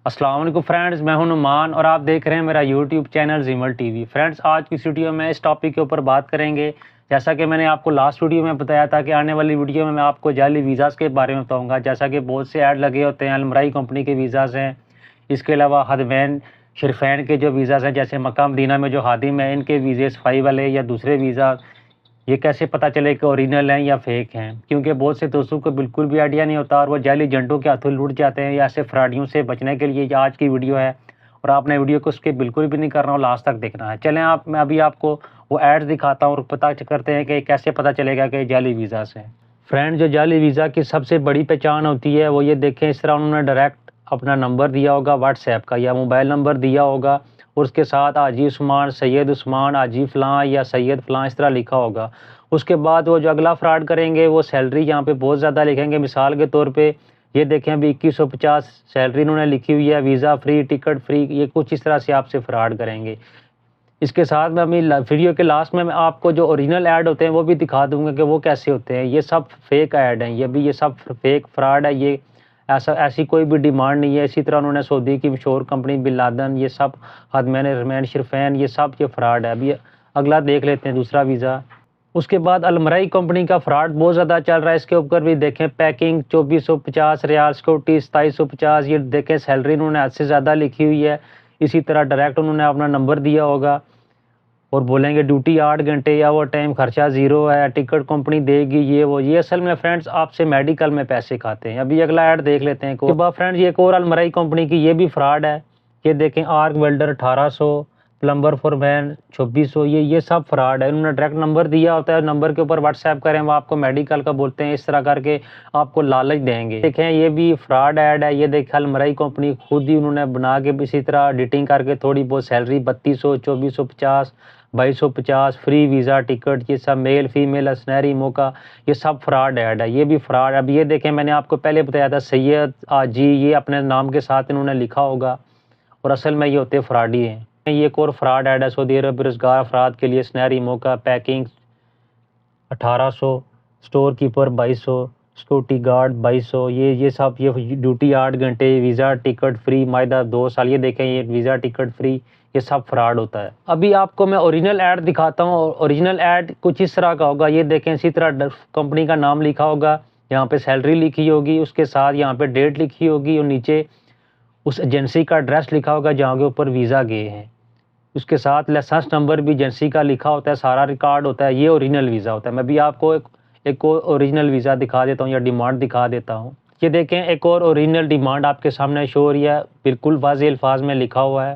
अस्सलाम वालेकुम फ्रेंड्स, मैं हूं नुमान और आप देख रहे हैं मेरा यूट्यूब चैनल जिमल टीवी। फ्रेंड्स, आज की इस वीडियो में इस टॉपिक के ऊपर बात करेंगे। जैसा कि मैंने आपको लास्ट वीडियो में बताया था कि आने वाली वीडियो में मैं आपको जाली वीज़ाज़ के बारे में बताऊंगा। जैसा कि बहुत से ऐड लगे होते हैं, अलमराई कंपनी के वीज़ाज़ हैं, इसके अलावा हदवैन शरीफैन के जो वीज़ाज़ हैं, जैसे मक्का मदीना में जो हादिम है, इनके वीज़े सफाई वाले या दूसरे वीज़ा, ये कैसे पता चले कि ओरिजिनल हैं या फेक हैं। क्योंकि बहुत से दोस्तों को बिल्कुल भी आइडिया नहीं होता और वो जाली एजेंटों के हाथों लूट जाते हैं। या ऐसे फ्रॉडियों से बचने के लिए आज की वीडियो है और आपने वीडियो को उसके बिल्कुल भी नहीं करना और लास्ट तक देखना है। चलें मैं अभी आपको वो एड्स दिखाता हूँ और पता करते हैं कि कैसे पता चलेगा कि जाली वीज़ा से। फ्रेंड, जो जाली वीज़ा की सबसे बड़ी पहचान होती है वो ये देखें, इस तरह उन्होंने डायरेक्ट अपना नंबर दिया होगा व्हाट्सएप का या मोबाइल नंबर दिया होगा और उसके साथ हाजी उस्मान, सैयद उस्मान, हाजी फ़लाँ या सैयद फ़लाँ इस तरह लिखा होगा। उसके बाद वो जो अगला फ्रॉड करेंगे वो सैलरी यहाँ पे बहुत ज़्यादा लिखेंगे। मिसाल के तौर पे ये देखें, अभी 2150 सैलरी इन्होंने लिखी हुई है, वीज़ा फ्री, टिकट फ्री, ये कुछ इस तरह से आपसे फ्रॉड करेंगे। इसके साथ मैं अभी वीडियो के लास्ट में मैं आपको जो ओरिजिनल ऐड होते हैं वो भी दिखा दूंगा कि वो कैसे होते हैं। ये सब फेक ऐड हैं, ये सब फेक फ्रॉड है। ये ऐसी कोई भी डिमांड नहीं है। इसी तरह उन्होंने सऊदी की मशहूर कंपनी बिन लादेन, ये सब हदमैन शरीफैन, ये सब ये फ्रॉड है। अभी अगला देख लेते हैं, दूसरा वीज़ा। उसके बाद अलमराई कंपनी का फ्रॉड बहुत ज़्यादा चल रहा है। इसके ऊपर भी देखें, पैकिंग 2450 रियाल, सिक्योरिटी 2750, ये देखें सैलरी उन्होंने हद से ज़्यादा लिखी हुई है। इसी तरह डायरेक्ट उन्होंने अपना नंबर दिया होगा और बोलेंगे ड्यूटी 8 घंटे या वो टाइम खर्चा ज़ीरो है, टिकट कंपनी देगी, ये असल में फ्रेंड्स आपसे मेडिकल में पैसे खाते हैं। अभी अगला ऐड देख लेते हैं। उसके बाद फ्रेंड्स, ये एक और अलमराई कंपनी की ये भी फ्रॉड है। ये देखें, आर्क वेल्डर 1800, प्लम्बर फॉरमैन 2600, ये सब फ्रॉड है। उन्होंने डायरेक्ट नंबर दिया होता है, नंबर के ऊपर व्हाट्सएप करें, वो आपको मेडिकल का बोलते हैं, इस तरह करके आपको लालच देंगे। देखें, ये भी फ्रॉड ऐड है। ये देखें, अलमराई कंपनी खुद ही उन्होंने बना के इसी तरह एडिटिंग करके थोड़ी बहुत सैलरी 3200, 2450, 2250, फ्री वीज़ा, टिकट, ये सब मेल फीमेल असनहरी मौका, ये सब फ्रॉड ऐड है। ये भी फ्रॉड। अब ये देखें, मैंने आपको पहले बताया था सैयद आजी, ये अपने नाम के साथ इन्होंने लिखा होगा और असल में ये होते फ्रॉडी हैं। ये एक और फ्रॉड ऐड है, सऊदी अरब बेरोजगार अफराद के लिए सुनहरी मौका, packing 1800, store keeper 2200, security guard 2200, ये सब, ये ड्यूटी 8 घंटे, वीज़ा टिकट फ्री, मायदा 2 साल, ये देखें, ये वीज़ा टिकट फ्री, ये सब फ्रॉड होता है। अभी आपको मैं ओरिजिनल ऐड दिखाता हूँ। ओरिजिनल ऐड कुछ इस तरह का होगा। ये देखें, इसी तरह कंपनी का नाम लिखा होगा, यहाँ पे सैलरी लिखी होगी, उसके साथ यहाँ पे डेट लिखी होगी और नीचे उस एजेंसी का एड्रेस लिखा होगा जहाँ के ऊपर वीज़ा गए हैं। उसके साथ लाइसेंस नंबर भी एजेंसी का लिखा होता है, सारा रिकॉर्ड होता है। ये ओरिजिनल वीज़ा होता है। मैं भी आपको एक और ओरिजिनल वीज़ा दिखा देता हूँ या डिमांड दिखा देता हूँ। ये देखें, एक और ओरिजिनल डिमांड आपके सामने शो हो रही है, बिल्कुल वाज़ेह अल्फाज में लिखा हुआ है,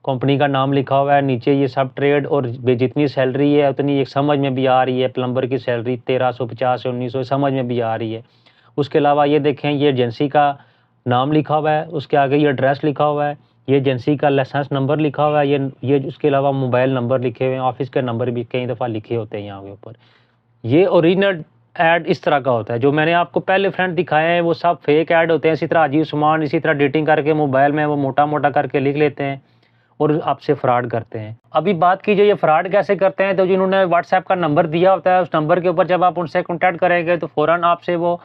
कंपनी का नाम लिखा हुआ है, नीचे ये सब ट्रेड और जितनी सैलरी है उतनी एक समझ में भी आ रही है। प्लम्बर की सैलरी 1350 से 1900 समझ में भी आ रही है। उसके अलावा ये देखें, ये एजेंसी का नाम लिखा हुआ है, उसके आगे ये एड्रेस लिखा हुआ है, ये एजेंसी का लाइसेंस नंबर लिखा हुआ है, ये उसके अलावा मोबाइल नंबर लिखे हुए हैं, ऑफिस के नंबर भी कई दफ़ा लिखे होते हैं यहाँ के ऊपर। ये ओरिजिनल ऐड इस तरह का होता है। जो मैंने आपको पहले फ्रेंड दिखाए हैं वो सब फेक ऐड होते हैं। इसी तरह हाजी उस्मान, इसी तरह डेटिंग करके मोबाइल में वो मोटा मोटा करके लिख लेते हैं और आपसे फ्रॉड करते हैं। अभी बात कीजिए ये फ्रॉड कैसे करते हैं। तो जिन्होंने व्हाट्सएप का नंबर दिया होता है, उस नंबर के ऊपर जब आप उनसे कॉन्टैक्ट करेंगे तो फ़ौरन आपसे वो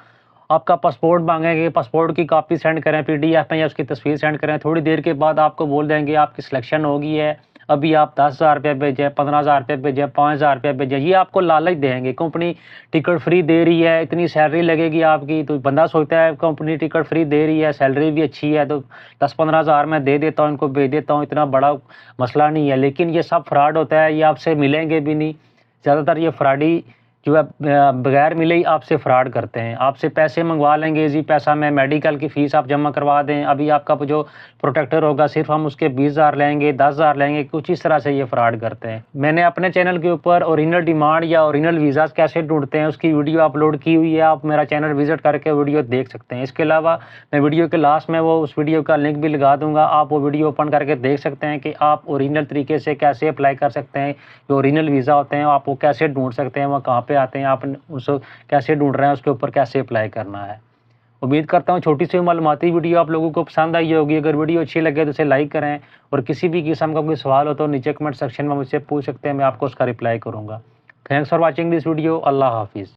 आपका पासपोर्ट मांगेंगे, पासपोर्ट की कॉपी सेंड करें पीडीएफ में या उसकी तस्वीर सेंड करें। थोड़ी देर के बाद आपको बोल देंगे आपकी सिलेक्शन हो गई है, अभी आप 10,000 रुपये भेजें, 15,000 रुपये भेजें, 5,000 रुपये भेजें। ये आपको लालच देंगे। कंपनी टिकट फ्री दे रही है, इतनी सैलरी लगेगी आपकी, तो बंदा सोचता है कंपनी टिकट फ्री दे रही है, सैलरी भी अच्छी है, तो 10-15 हज़ार मैं दे देता हूँ, इनको भेज देता हूँ, इतना बड़ा मसला नहीं है। लेकिन ये सब फ्रॉड होता है। ये आपसे मिलेंगे भी नहीं। ज़्यादातर ये फ्रॉडी जो है बगैर मिले ही आपसे फ्रॉड करते हैं। आपसे पैसे मंगवा लेंगे, इजी पैसा में मेडिकल की फ़ीस आप जमा करवा दें, अभी आपका जो प्रोटेक्टर होगा सिर्फ हम उसके 20,000 लेंगे, 10,000 लेंगे, कुछ इस तरह से ये फ्रॉड करते हैं। मैंने अपने चैनल के ऊपर ओरिजिनल डिमांड या ओरिजिनल वीज़ाज़ कैसे ढूंढते हैं उसकी वीडियो अपलोड की हुई है। आप मेरा चैनल विजिट करके वीडियो देख सकते हैं। इसके अलावा मैं वीडियो के लास्ट में वो उस वीडियो का लिंक भी लगा दूँगा, आप वो वीडियो ओपन करके देख सकते हैं कि आप ओरिजिनल तरीके से कैसे अप्लाई कर सकते हैं। जो ओरिजिनल वीज़ा होते हैं आप वो कैसे ढूंढ सकते हैं, वो कहाँ पर आते हैं, आप उसको कैसे ढूंढ रहे हैं, उसके ऊपर कैसे अप्लाई करना है। उम्मीद करता हूँ छोटी सी मालूमाती वीडियो आप लोगों को पसंद आई होगी। अगर वीडियो अच्छी लगे तो इसे लाइक करें और किसी भी किस्म का कोई सवाल हो तो नीचे कमेंट सेक्शन में मुझसे पूछ सकते हैं, मैं आपको उसका रिप्लाई करूँगा। Thanks for watching this video. अल्लाह हाफिज़।